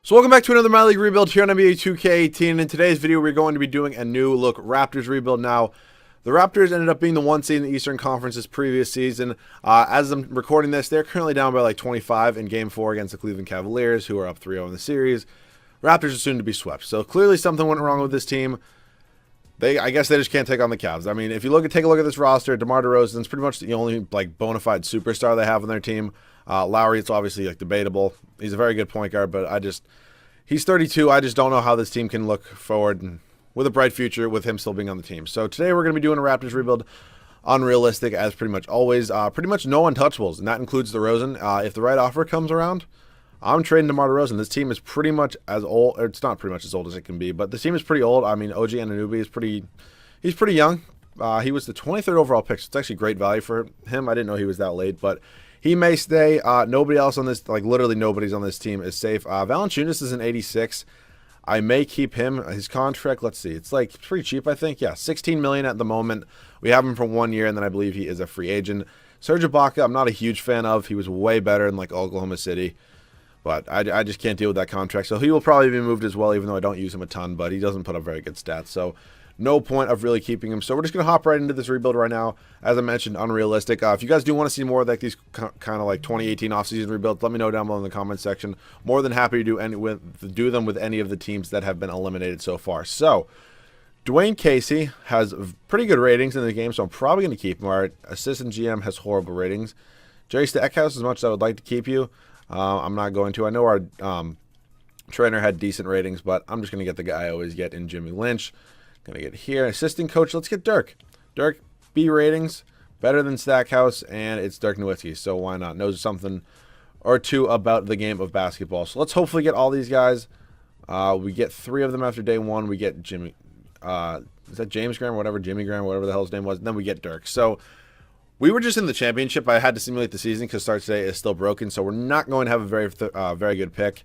So welcome back to another My League Rebuild here on NBA 2K18. In today's video, we're going to be doing a new look Raptors Rebuild. Now, the Raptors ended up being the 1 seed in the Eastern Conference this previous season. As I'm recording this, they're currently down by like 25 in Game 4 against the Cleveland Cavaliers, who are up 3-0 in the series. Raptors are soon to be swept. So clearly something went wrong with this team. I guess they just can't take on the Cavs. I mean, if you take a look at this roster, DeMar DeRozan's pretty much the only bona fide superstar they have on their team. Lowry, it's obviously debatable. He's a very good point guard, but he's 32. I just don't know how this team can look forward with a bright future with him still being on the team. So today we're going to be doing a Raptors rebuild, unrealistic as pretty much always. Pretty much no untouchables, and that includes DeRozan. If the right offer comes around, I'm trading DeMar DeRozan. This team is pretty much as old, or it's not pretty much as old as it can be, but this team is pretty old. I mean, OG Anunoby is he's pretty young. He was the 23rd overall pick, so it's actually great value for him. I didn't know he was that late, but he may stay. Nobody else on this, literally nobody's on this team is safe. Valanciunas is an 86. I may keep him. His contract, let's see, it's pretty cheap, I think. Yeah, $16 million at the moment. We have him for 1 year, and then I believe he is a free agent. Serge Ibaka, I'm not a huge fan of. He was way better in Oklahoma City, but I just can't deal with that contract. So he will probably be moved as well, even though I don't use him a ton, but he doesn't put up very good stats. So no point of really keeping him. So we're just going to hop right into this rebuild right now. As I mentioned, unrealistic. If you guys do want to see more of these kind of 2018 offseason rebuilds, let me know down below in the comment section. More than happy to do them with any of the teams that have been eliminated so far. So Dwayne Casey has pretty good ratings in the game, so I'm probably going to keep him. Our assistant GM has horrible ratings. Jerry Stackhouse, as much as I would like to keep you, I'm not going to. I know our trainer had decent ratings, but I'm just going to get the guy I always get in Jimmy Lynch. Going to get here. Assistant coach, let's get Dirk. Dirk, B ratings, better than Stackhouse, and it's Dirk Nowitzki, so why not? Knows something or two about the game of basketball. So let's hopefully get all these guys. We get 3 of them after day 1. We get Jimmy. Is that James Graham or whatever? Jimmy Graham, whatever the hell his name was. And then we get Dirk. So we were just in the championship. I had to simulate the season because Start Today is still broken, so we're not going to have a very good pick.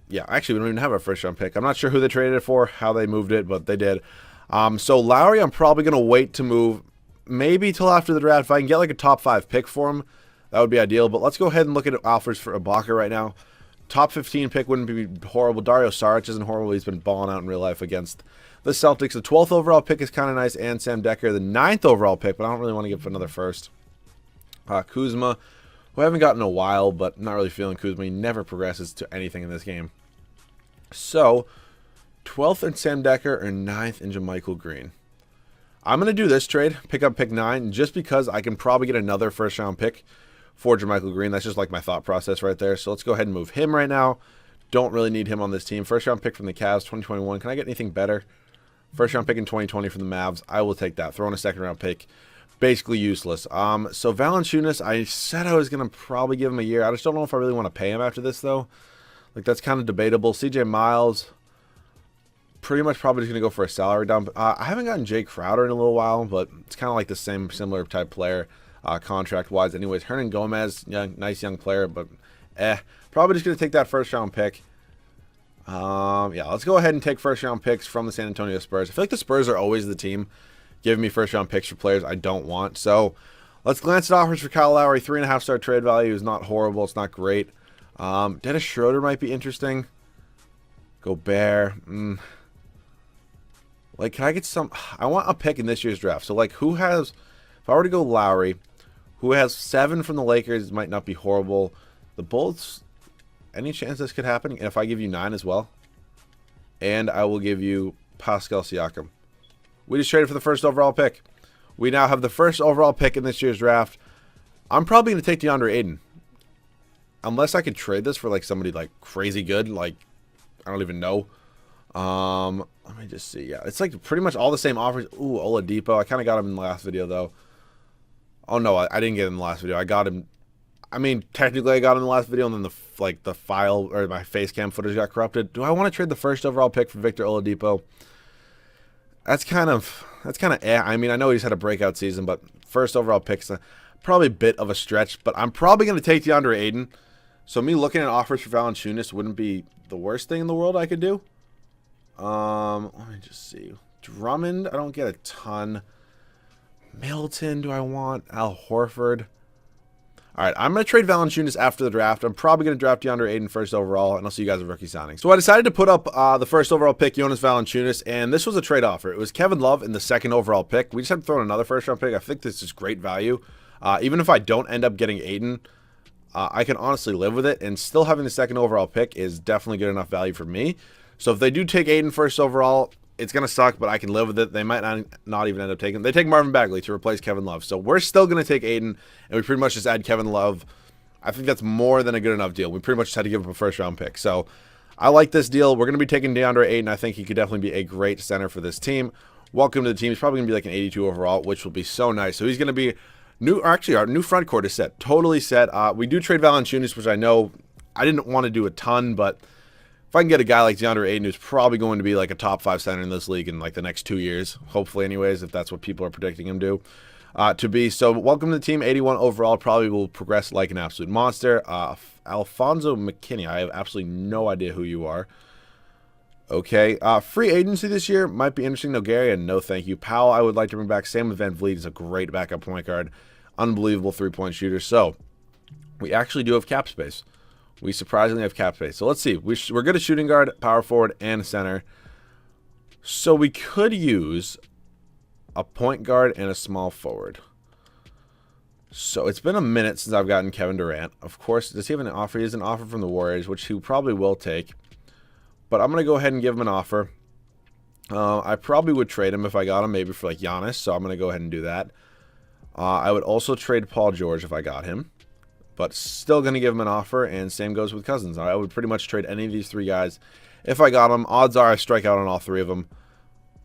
Yeah, actually, we don't even have our first-round pick. I'm not sure who they traded it for, how they moved it, but they did. So Lowry, I'm probably going to wait to move maybe till after the draft. If I can get a top 5 pick for him, that would be ideal. But let's go ahead and look at offers for Ibaka right now. Top 15 pick wouldn't be horrible. Dario Saric isn't horrible. He's been balling out in real life against the Celtics. The 12th overall pick is kind of nice, and Sam Decker. The 9th overall pick, but I don't really want to give another first. Kuzma, who I haven't gotten in a while, but I'm not really feeling Kuzma. He never progresses to anything in this game. So, 12th in Sam Decker or 9th in JaMychal Green. I'm going to do this trade, pick up pick 9, just because I can probably get another first-round pick for JaMychal Green. That's just my thought process right there. So let's go ahead and move him right now. Don't really need him on this team. First-round pick from the Cavs, 2021. Can I get anything better? First-round pick in 2020 from the Mavs. I will take that. Throw in a second-round pick. Basically useless. So Valanciunas, I said I was going to probably give him a year. I just don't know if I really want to pay him after this, though. That's kind of debatable. CJ Miles, pretty much probably just going to go for a salary dump. I haven't gotten Jake Crowder in a little while, but it's kind of the similar type player contract-wise. Anyways, Hernan Gomez, nice young player, but probably just going to take that first-round pick. Yeah, let's go ahead and take first-round picks from the San Antonio Spurs. I feel like the Spurs are always the team giving me first-round picks for players I don't want. So let's glance at offers for Kyle Lowry. 3.5-star trade value is not horrible. It's not great. Dennis Schroeder might be interesting. Gobert. Can I get some? I want a pick in this year's draft. So, who has, if I were to go Lowry, who has 7 from the Lakers, might not be horrible. The Bulls, any chance this could happen? And if I give you 9 as well? And I will give you Pascal Siakam. We just traded for the first overall pick. We now have the first overall pick in this year's draft. I'm probably going to take DeAndre Ayton. Unless I could trade this for somebody crazy good, I don't even know. Let me just see. Yeah, it's pretty much all the same offers. Ooh, Oladipo. I kind of got him in the last video though. Oh no, I didn't get him in the last video. I got him. I mean, technically I got him in the last video, and then the file or my face cam footage got corrupted. Do I want to trade the first overall pick for Victor Oladipo? That's kind of I mean, I know he's had a breakout season, but first overall pick's probably a bit of a stretch. But I'm probably going to take DeAndre Ayton. So me looking at offers for Valanciunas wouldn't be the worst thing in the world I could do. Let me just see. Drummond, I don't get a ton. Middleton, do I want? Al Horford. All right, I'm going to trade Valanciunas after the draft. I'm probably going to draft DeAndre Ayton first overall, and I'll see you guys at rookie signing. So I decided to put up the first overall pick, Jonas Valanciunas, and this was a trade offer. It was Kevin Love in the second overall pick. We just had to throw in another first round pick. I think this is great value. Even if I don't end up getting Ayton, I can honestly live with it, and still having the second overall pick is definitely good enough value for me. So if they do take Ayton first overall, it's going to suck, but I can live with it. They might not even end up taking. They take Marvin Bagley to replace Kevin Love. So we're still going to take Ayton, and we pretty much just add Kevin Love. I think that's more than a good enough deal. We pretty much just had to give up a first-round pick. So I like this deal. We're going to be taking DeAndre Ayton. I think he could definitely be a great center for this team. Welcome to the team. He's probably going to be like an 82 overall, which will be so nice. So he's going to be our new front court is set. Totally set. We do trade Valanciunas, which I know I didn't want to do a ton, but if I can get a guy like DeAndre Ayton, who's probably going to be like a top 5 center in this league in like the next 2 years, hopefully anyways, if that's what people are predicting him to be. So welcome to the team, 81 overall, probably will progress like an absolute monster. Alfonso McKinney, I have absolutely no idea who you are. Okay, free agency this year might be interesting. Nogueira, no thank you. Powell, I would like to bring back. Sam with Van Vliet is a great backup point guard. Unbelievable three-point shooter. So we actually do have cap space. We surprisingly have cap space. So let's see. We're good at shooting guard, power forward, and center. So we could use a point guard and a small forward. So it's been a minute since I've gotten Kevin Durant. Of course, does he have an offer? He has an offer from the Warriors, which he probably will take. But I'm going to go ahead and give him an offer. I probably would trade him if I got him, maybe for like Giannis. So I'm going to go ahead and do that. I would also trade Paul George if I got him. But still going to give him an offer, and same goes with Cousins. I would pretty much trade any of these 3 guys if I got them. Odds are I strike out on all 3 of them.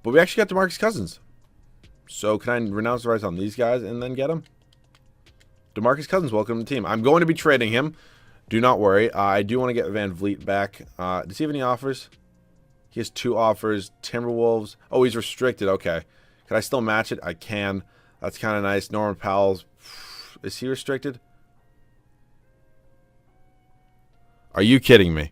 But we actually got DeMarcus Cousins. So can I renounce the rights on these guys and then get him? DeMarcus Cousins, welcome to the team. I'm going to be trading him. Do not worry. I do want to get Van Vliet back. Does he have any offers? He has 2 offers. Timberwolves. Oh, he's restricted. Okay. Can I still match it? I can. That's kind of nice. Norman Powell's. Is he restricted? Are you kidding me?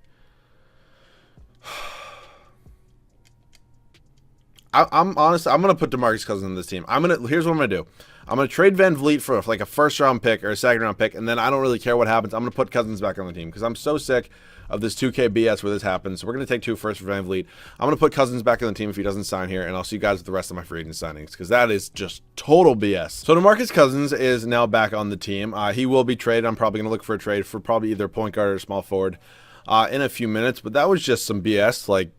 I'm honest. I'm gonna put DeMarcus Cousins in this team. Here's what I'm gonna do. I'm gonna trade Van Vliet for like a first-round pick or a second-round pick, and then I don't really care what happens. I'm gonna put Cousins back on the team because I'm so sick of this 2K BS where this happens. So we're gonna take 2 first for Van Vliet. I'm gonna put Cousins back on the team if he doesn't sign here, and I'll see you guys with the rest of my free agent signings because that is just total BS. So DeMarcus Cousins is now back on the team. He will be traded. I'm probably gonna look for a trade for probably either point guard or small forward in a few minutes. But that was just some BS. Like,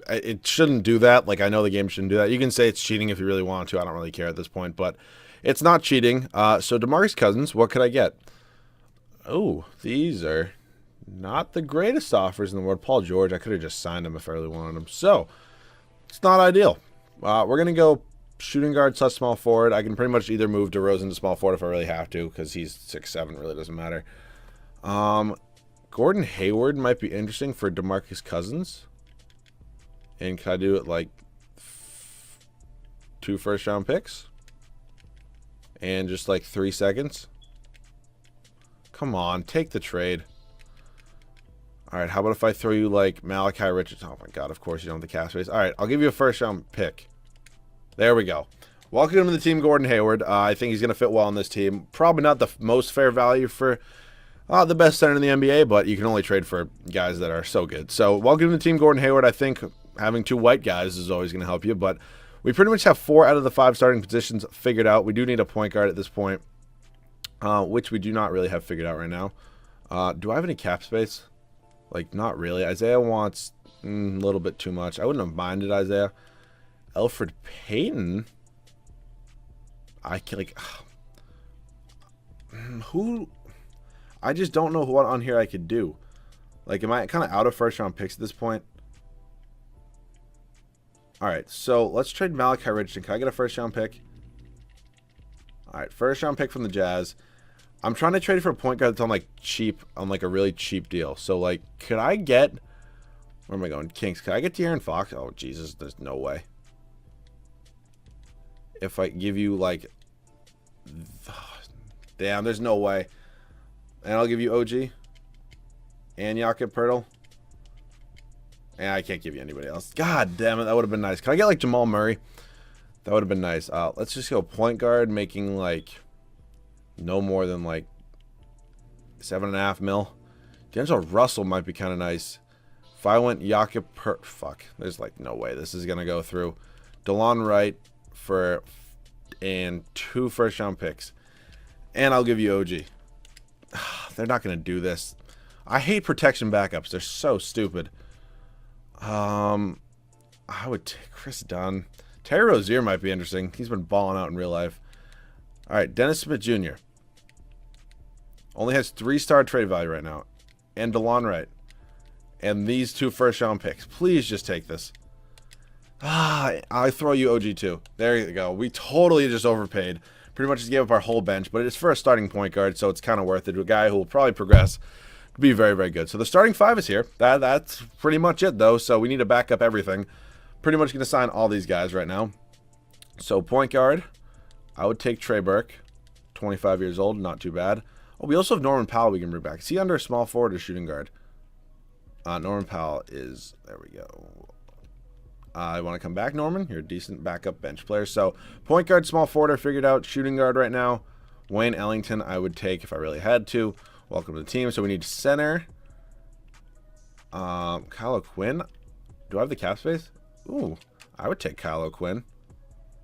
it shouldn't do that. Like, I know the game shouldn't do that. You can say it's cheating if you really want to. I don't really care at this point, but it's not cheating. So DeMarcus Cousins, what could I get? Oh, these are not the greatest offers in the world. Paul George, I could have just signed him if I really wanted him. So it's not ideal. We're going to go shooting guard / small forward. I can pretty much either move DeRozan to small forward if I really have to because he's 6'7", really doesn't matter. Gordon Hayward might be interesting for DeMarcus Cousins. And can I do it like 2 first-round picks? And just like 3 seconds? Come on, take the trade. All right, how about if I throw you like Malachi Richardson? Oh my God, of course you don't have the cap space. All right, I'll give you a first-round pick. There we go. Welcome to the team, Gordon Hayward. I think he's going to fit well on this team. Probably not the most fair value for the best center in the NBA, but you can only trade for guys that are so good. So welcome to the team, Gordon Hayward. I think having 2 white guys is always going to help you, but we pretty much have 4 out of the 5 starting positions figured out. We do need a point guard at this point, which we do not really have figured out right now. Do I have any cap space? Like, not really. Isaiah wants a little bit too much. I wouldn't have minded Isaiah. Elfrid Payton? I can, like, who? I just don't know what on here I could do. Like, am I kind of out of first-round picks at this point? All right, so let's trade Malachi Richardson. Can I get a first-round pick? All right, first-round pick from the Jazz. I'm trying to trade for a point guard that's on like cheap, on like a really cheap deal. So like, could I get? Where am I going? Kings. Could I get De'Aaron Fox? Oh Jesus, there's no way. If I give you like, damn, there's no way. And I'll give you OG and Jakob Poeltl. And I can't give you anybody else. God damn it, that would have been nice. Can I get like Jamal Murray? That would have been nice. Let's just go point guard, making like no more than like 7.5 mil. D'Angelo Russell might be kind of nice. If I went fuck, there's like no way this is gonna go through. DeLon Wright and 2 first-round picks, and I'll give you OG. They're not gonna do this. I hate protection backups. They're so stupid. I would take Chris Dunn. Terry Rozier might be interesting. He's been balling out in real life. All right, Dennis Smith Jr. only has 3-star trade value right now, and DeLon Wright, and these 2 first-round picks. Please just take this. I throw you OG too. There you go. We totally just overpaid. Pretty much just gave up our whole bench, but it's for a starting point guard, so it's kind of worth it to a guy who will probably progress to be very, very good. So the starting 5 is here. That's pretty much it, though, so we need to back up everything. Pretty much going to sign all these guys right now. So point guard, I would take Trey Burke, 25 years old, not too bad. Oh, we also have Norman Powell we can bring back. Is he under a small forward or shooting guard? Norman Powell is, there we go. I want to come back, Norman. You're a decent backup bench player. So point guard, small forward, I figured out. Shooting guard right now. Wayne Ellington I would take if I really had to. Welcome to the team. So we need center. Kyle O'Quinn. Do I have the cap space? Ooh, I would take Kyle O'Quinn.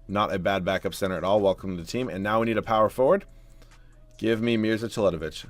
Not a bad backup center at all. Welcome to the team. And now we need a power forward. Give me Mirza Teletovic.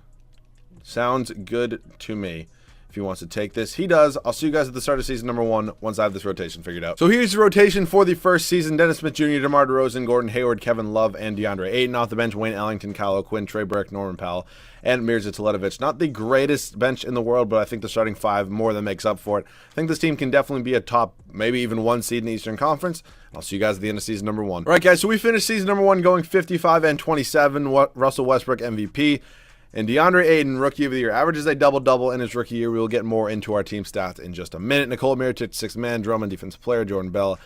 Sounds good to me. If he wants to take this, he does. I'll see you guys at the start of season number 1 once I have this rotation figured out. So here's the rotation for the first season. Dennis Smith Jr., DeMar DeRozan, Gordon Hayward, Kevin Love, and DeAndre Ayton. Off the bench, Wayne Ellington, Kyle O'Quinn, Trey Burke, Norman Powell, and Mirza Teletovic. Not the greatest bench in the world, but I think the starting 5 more than makes up for it. I think this team can definitely be a top, maybe even 1 seed in the Eastern Conference. I'll see you guys at the end of season number 1. All right, guys, so we finished season number 1 going 55-27. Russell Westbrook, MVP. And DeAndre Ayton, Rookie of the Year, averages a double-double in his rookie year. We will get more into our team stats in just a minute. Nikola Mirotic, 6th man. Drummond, defensive player. Jordan Bell.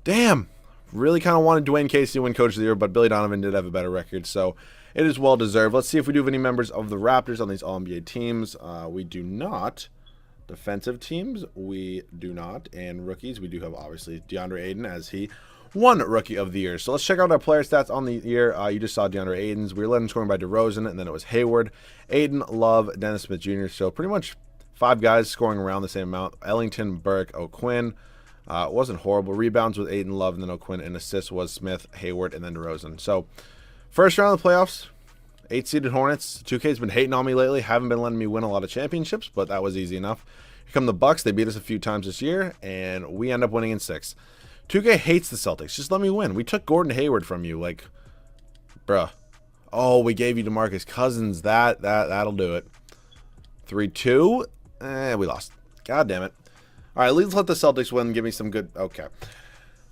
Damn. Really kind of wanted Dwayne Casey to win Coach of the Year, but Billy Donovan did have a better record, so it is well-deserved. Let's see if we do have any members of the Raptors on these All-NBA teams. We do not. Defensive teams, we do not. And rookies, we do have, obviously, DeAndre Ayton as he won Rookie of the Year. So let's check out our player stats on the year. You just saw DeAndre Ayton's. We were led in scoring by DeRozan, and then it was Hayward, Ayton, Love, Dennis Smith Jr. So pretty much 5 guys scoring around the same amount. Ellington, Burke, O'Quinn. It wasn't horrible. Rebounds with Ayton, Love, and then O'Quinn. And assists was Smith, Hayward, and then DeRozan. So first round of the playoffs, 8-seeded Hornets. 2K's been hating on me lately. Haven't been letting me win a lot of championships, but that was easy enough. Here come the Bucks. They beat us a few times this year, and we end up winning in 6. 2K hates the Celtics. Just let me win. We took Gordon Hayward from you. Like, bruh. Oh, we gave you DeMarcus Cousins. That'll do it. 3-2. We lost. God damn it. All right, let's let the Celtics win and give me some good... Okay.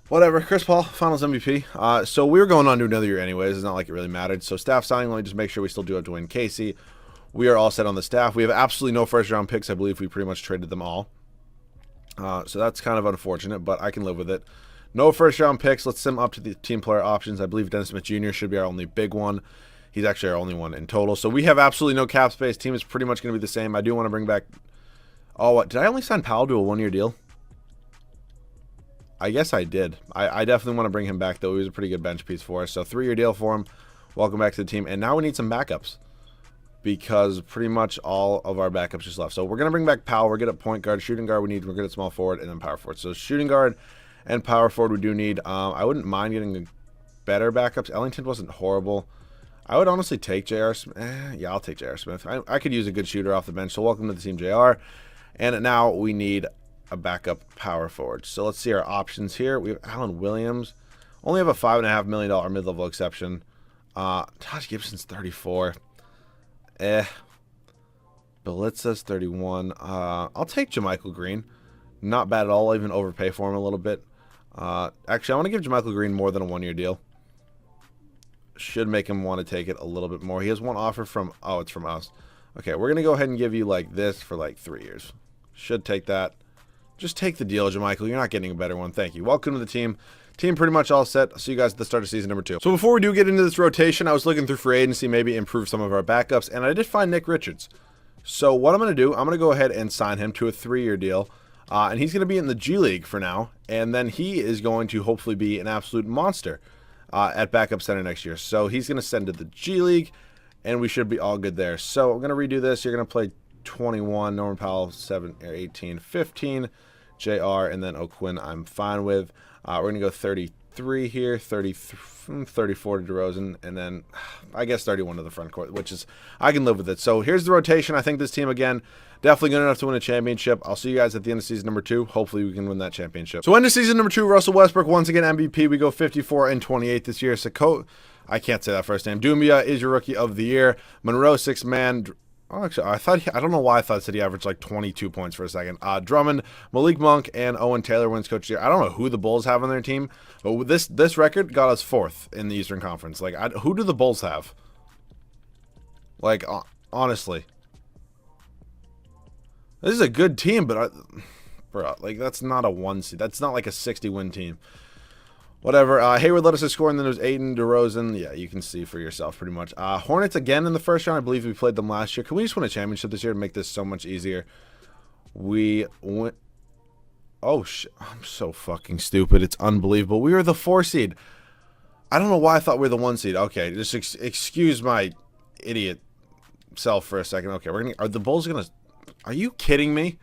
Whatever. Chris Paul, Finals MVP. So we were going on to another year anyways. It's not like it really mattered. So staff signing, let me just make sure we still do have Dwayne Casey. We are all set on the staff. We have absolutely no first-round picks. I believe we pretty much traded them all. So that's kind of unfortunate, but I can live with it. No first-round picks. Let's sim up to the team player options. I believe Dennis Smith Jr. should be our only big one. He's actually our only one in total. So we have absolutely no cap space. Team is pretty much going to be the same. I do want to bring back... Oh, what? Did I only sign Powell to a 1-year deal? I guess I did. I definitely want to bring him back, though. He was a pretty good bench piece for us. So 3-year deal for him. Welcome back to the team. And now we need some backups, because pretty much all of our backups just left. So we're going to bring back Powell. We're good at point guard. Shooting guard we need. We're good at small forward, and then power forward. So shooting guard and power forward we do need. I wouldn't mind getting better backups. Ellington wasn't horrible. I would honestly take J.R. Smith. Yeah, I'll take J.R. Smith. I could use a good shooter off the bench. So welcome to the team, J.R. And now we need a backup power forward. So let's see our options here. We have Allen Williams. Only have a $5.5 million mid-level exception. Taj Gibson's 34. Belitza's 31. I'll take JaMychal Green. Not bad at all. I'll even overpay for him a little bit. Actually, I want to give JaMychal Green more than a 1-year deal. Should make him want to take it a little bit more. He has one offer from... Oh, it's from us. Okay, we're going to go ahead and give you like this for like 3 years. Should take that. Just take the deal, JaMychal. You're not getting a better one. Thank you. Welcome to the team. Team pretty much all set. I'll see you guys at the start of season number 2. So before we do get into this rotation, I was looking through free agency, maybe improve some of our backups, and I did find Nick Richards. So what I'm going to do, I'm going to go ahead and sign him to a 3-year deal, and he's going to be in the G League for now, and then he is going to hopefully be an absolute monster at backup center next year. So he's going to send to the G League, and we should be all good there. So I'm going to redo this. You're going to play 21, Norman Powell 7 or 18, 15, JR, and then O'Quinn I'm fine with. We're going to go 33 here, 34 to DeRozan, and then I guess 31 to the front court, which is, I can live with it. So here's the rotation. I think this team, again, definitely good enough to win a championship. I'll see you guys at the end of season number 2. Hopefully we can win that championship. So end of season number 2, Russell Westbrook, once again MVP. We go 54 and 28 this year. I can't say that first name. Dumia is your rookie of the year. Monroe, 6-man. Oh, actually, I don't know why I thought he averaged like 22 points for a second. Drummond, Malik Monk, and Owen Taylor wins Coach of the Year. I don't know who the Bulls have on their team, but this record got us 4th in the Eastern Conference. Like, who do the Bulls have? Like, honestly, this is a good team, but bro, like that's not a 1 seed. That's not like a 60-win team. Whatever. Hayward led us to score, and then there's Aiden, DeRozan. Yeah, you can see for yourself pretty much. Hornets again in the first round. I believe we played them last year. Can we just win a championship this year to make this so much easier? We went. Oh, I'm so fucking stupid. It's unbelievable. We were the 4 seed. I don't know why I thought we were the 1 seed. Okay, just excuse my idiot self for a second. Okay, are the Bulls gonna? Are you kidding me?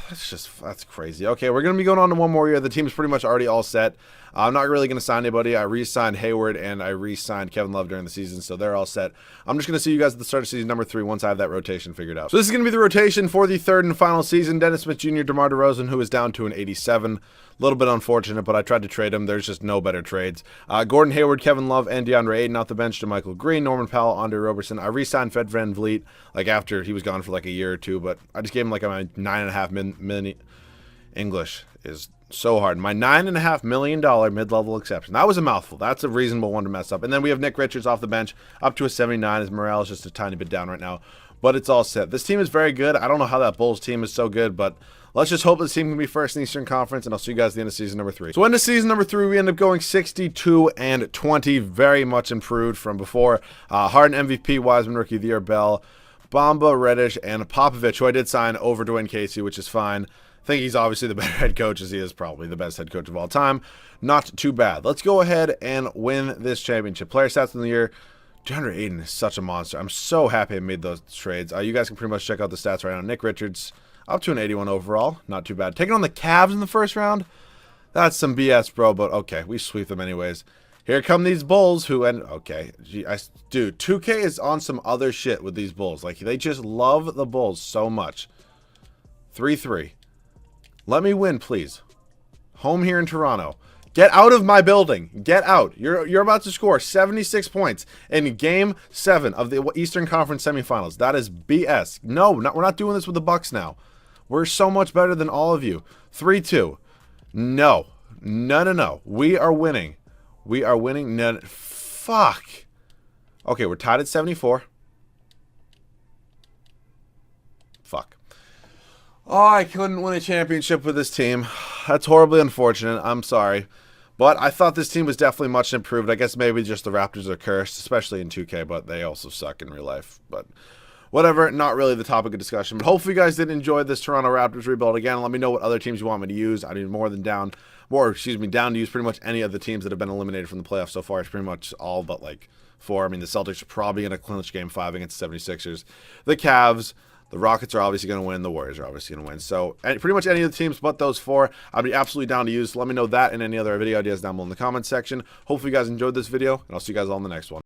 That's crazy. Okay, we're going to be going on to one more year. The team's pretty much already all set. I'm not really going to sign anybody. I re-signed Hayward and I re-signed Kevin Love during the season, so they're all set. I'm just going to see you guys at the start of season number 3 once I have that rotation figured out. So this is going to be the rotation for the 3rd and final season. Dennis Smith Jr., DeMar DeRozan, who is down to an 87. A little bit unfortunate, but I tried to trade him. There's just no better trades. Gordon Hayward, Kevin Love, and DeAndre Ayton off the bench to Michael Green, Norman Powell, Andre Robertson. I re-signed Fred VanVleet like after he was gone for like a year or 2, but I just gave him like a $9.5 million. English is so hard. My $9.5 million mid-level exception. That was a mouthful. That's a reasonable one to mess up. And then we have Nick Richards off the bench up to a 79. His morale is just a tiny bit down right now, but it's all set. This team is very good. I don't know how that Bulls team is so good, but let's just hope this team can be first in the Eastern Conference, and I'll see you guys at the end of season number 3. So end of season number 3, we end up going 62 and 20. Very much improved from before. Harden MVP, Wiseman Rookie of the Year, Bell, Bamba, Reddish, and Popovich, who I did sign over Dwayne Casey, which is fine. I think he's obviously the better head coach, as he is probably the best head coach of all time. Not too bad. Let's go ahead and win this championship. Player stats in the year. DeAndre Ayton is such a monster. I'm so happy I made those trades. You guys can pretty much check out the stats right now. Nick Richards, up to an 81 overall. Not too bad. Taking on the Cavs in the first round? That's some BS, bro, but okay. We sweep them anyways. Here come these Bulls who end. Okay. Dude, 2K is on some other shit with these Bulls. Like, they just love the Bulls so much. 3-3. Let me win, please. Home here in Toronto. Get out of my building. Get out. You're about to score 76 points in Game 7 of the Eastern Conference semifinals. That is BS. No, we're not doing this with the Bucks now. We're so much better than all of you. 3-2. No. No. We are winning. We are winning. No. Fuck. Okay, we're tied at 74. Fuck. Oh, I couldn't win a championship with this team. That's horribly unfortunate. I'm sorry. But I thought this team was definitely much improved. I guess maybe just the Raptors are cursed, especially in 2K, but they also suck in real life. But whatever, not really the topic of discussion. But hopefully you guys did enjoy this Toronto Raptors rebuild. Again, let me know what other teams you want me to use. I mean, down to use pretty much any of the teams that have been eliminated from the playoffs so far. It's pretty much all but like 4. I mean, the Celtics are probably going to clinch Game 5 against the 76ers. The Cavs. The Rockets are obviously going to win. The Warriors are obviously going to win. So pretty much any of the teams but those 4, I'd be absolutely down to use. Let me know that and any other video ideas down below in the comments section. Hopefully you guys enjoyed this video, and I'll see you guys all in the next one.